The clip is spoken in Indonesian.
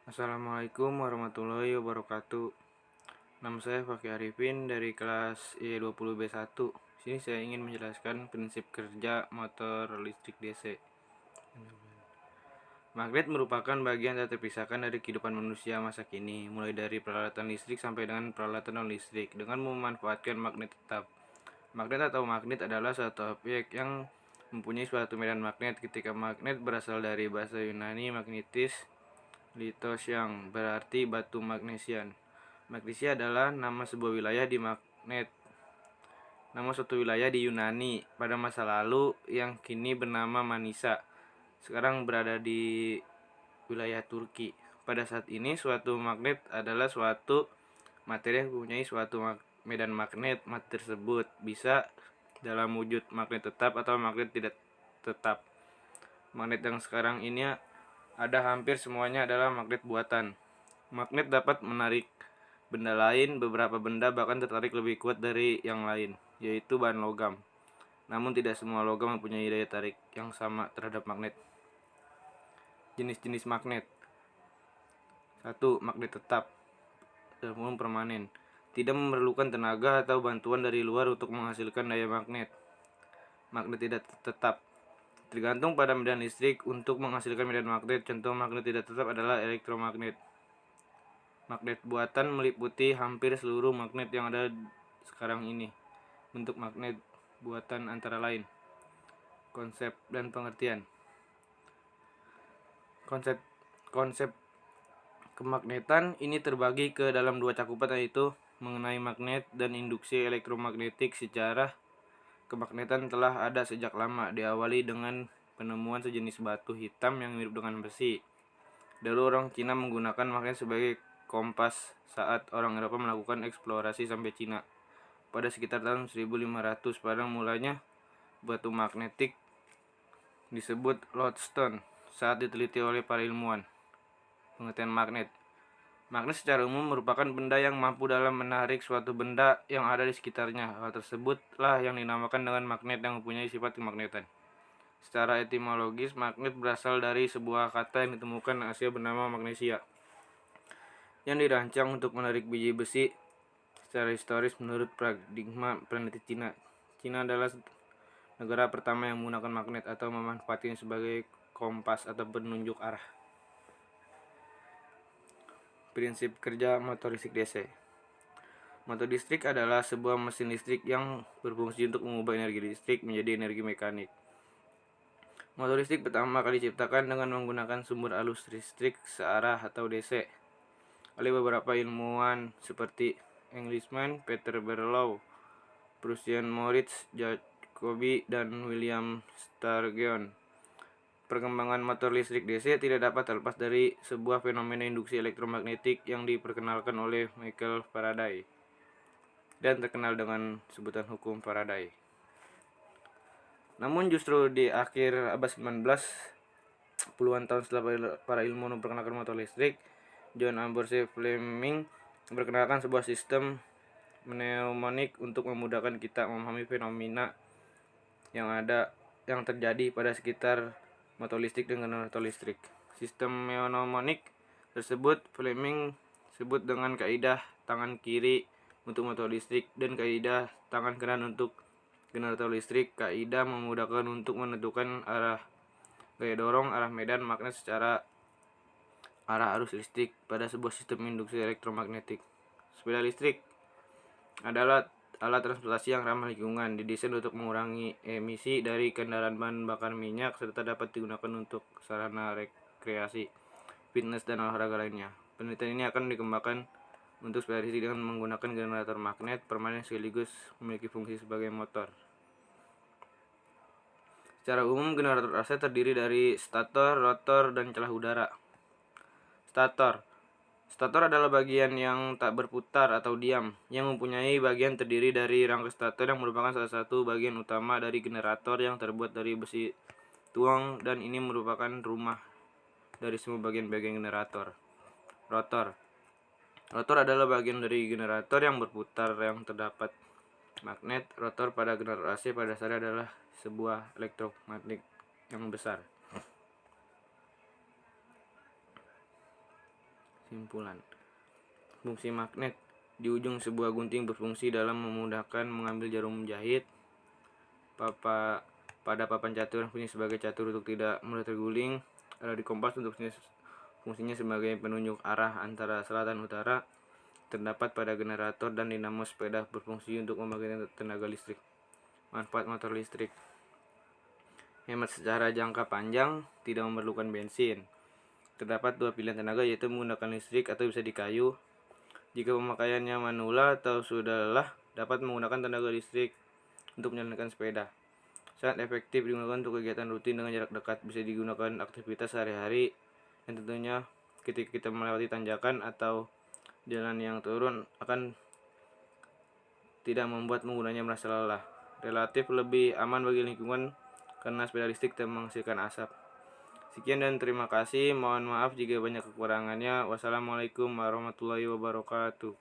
Assalamualaikum warahmatullahi wabarakatuh. Nama saya Fakih Arifin dari kelas E20B1. Sini saya ingin menjelaskan prinsip kerja motor listrik DC. Magnet merupakan bagian tak terpisahkan dari kehidupan manusia masa kini, mulai dari peralatan listrik sampai dengan peralatan non-listrik, dengan memanfaatkan magnet tetap. Magnet atau magnet adalah suatu objek yang mempunyai suatu medan magnet. Ketika magnet berasal dari bahasa Yunani magnetis, litos yang berarti batu magnesian. Magnesia adalah nama sebuah wilayah di magnet. Nama suatu wilayah di Yunani pada masa lalu yang kini bernama Manisa. Sekarang berada di wilayah Turki. Pada saat ini suatu magnet adalah suatu materi yang mempunyai suatu medan magnet. Materi tersebut bisa dalam wujud magnet tetap atau magnet tidak tetap. Magnet yang sekarang ini ada hampir semuanya adalah magnet buatan. Magnet dapat menarik benda lain, beberapa benda bahkan tertarik lebih kuat dari yang lain, yaitu bahan logam. Namun tidak semua logam mempunyai daya tarik yang sama terhadap magnet. Jenis-jenis magnet. 1. Magnet tetap umum permanen. Tidak memerlukan tenaga atau bantuan dari luar untuk menghasilkan daya magnet. Magnet tidak tetap tergantung pada medan listrik untuk menghasilkan medan magnet. Contoh magnet tidak tetap adalah elektromagnet. Magnet buatan meliputi hampir seluruh magnet yang ada sekarang ini. Bentuk magnet buatan antara lain. Konsep dan pengertian. Konsep kemagnetan ini terbagi ke dalam dua cakupan, yaitu mengenai magnet dan induksi elektromagnetik. Secara kemagnetan telah ada sejak lama, diawali dengan penemuan sejenis batu hitam yang mirip dengan besi. Dulu orang Cina menggunakan magnet sebagai kompas saat orang Eropa melakukan eksplorasi sampai Cina. Pada sekitar tahun 1500 pada mulanya batu magnetik disebut lodestone saat diteliti oleh para ilmuwan. Pengertian magnet. Magnet secara umum merupakan benda yang mampu dalam menarik suatu benda yang ada di sekitarnya. Hal tersebutlah yang dinamakan dengan magnet yang mempunyai sifat kemagnetan. Secara etimologis, magnet berasal dari sebuah kata yang ditemukan di Asia bernama magnesia, yang dirancang untuk menarik biji besi. Secara historis, menurut paradigma peneliti Cina, Cina adalah negara pertama yang menggunakan magnet atau memanfaatkannya sebagai kompas atau penunjuk arah. Prinsip kerja motor listrik DC. Motor listrik adalah sebuah mesin listrik yang berfungsi untuk mengubah energi listrik menjadi energi mekanik. Motor listrik pertama kali diciptakan dengan menggunakan sumber arus listrik searah atau DC oleh beberapa ilmuwan seperti Englishman Peter Berlow, Prussian Moritz Jacobi, dan William Sturgeon. Perkembangan motor listrik DC tidak dapat terlepas dari sebuah fenomena induksi elektromagnetik yang diperkenalkan oleh Michael Faraday dan terkenal dengan sebutan hukum Faraday. Namun justru di akhir abad 19, puluhan tahun setelah para ilmuwan memperkenalkan motor listrik, John Ambrose Fleming memperkenalkan sebuah sistem mnemonik untuk memudahkan kita memahami fenomena yang terjadi pada sekitar motor listrik dan generator listrik. Sistem mnemonik tersebut Fleming sebut dengan kaidah tangan kiri untuk motor listrik dan kaidah tangan kanan untuk generator listrik. Kaidah memudahkan untuk menentukan arah gaya dorong, arah medan magnet secara arah arus listrik pada sebuah sistem induksi elektromagnetik. Sepeda listrik adalah alat transportasi yang ramah lingkungan, didesain untuk mengurangi emisi dari kendaraan bahan bakar minyak serta dapat digunakan untuk sarana rekreasi, fitness, dan olahraga lainnya. Penelitian ini akan dikembangkan untuk sepeda listrik dengan menggunakan generator magnet permanen sekaligus memiliki fungsi sebagai motor. Secara umum, generator AC terdiri dari stator, rotor, dan celah udara. Stator adalah bagian yang tak berputar atau diam, yang mempunyai bagian terdiri dari rangka stator yang merupakan salah satu bagian utama dari generator yang terbuat dari besi tuang, dan ini merupakan rumah dari semua bagian-bagian generator. Rotor adalah bagian dari generator yang berputar yang terdapat magnet. Rotor pada generator AC pada dasarnya adalah sebuah elektromagnet yang besar. Simpulan. Fungsi magnet. Di ujung sebuah gunting berfungsi dalam memudahkan mengambil jarum jahit. Pada papan catur yang fungsinya sebagai catur untuk tidak mudah terguling. Ada di kompas untuk fungsinya sebagai penunjuk arah antara selatan utara. Terdapat pada generator dan dinamo sepeda berfungsi untuk membagi tenaga listrik. Manfaat motor listrik. Hemat secara jangka panjang, tidak memerlukan bensin. Terdapat dua pilihan tenaga, yaitu menggunakan listrik atau bisa di kayu. Jika pemakaiannya manula atau sudah lelah, dapat menggunakan tenaga listrik untuk menjalankan sepeda. Sangat efektif digunakan untuk kegiatan rutin dengan jarak dekat, bisa digunakan aktivitas sehari-hari, dan tentunya ketika kita melewati tanjakan atau jalan yang turun akan tidak membuat penggunanya merasa lelah. Relatif lebih aman bagi lingkungan karena sepeda listrik tidak menghasilkan asap. Sekian dan terima kasih. Mohon maaf jika banyak kekurangannya. Wassalamualaikum warahmatullahi wabarakatuh.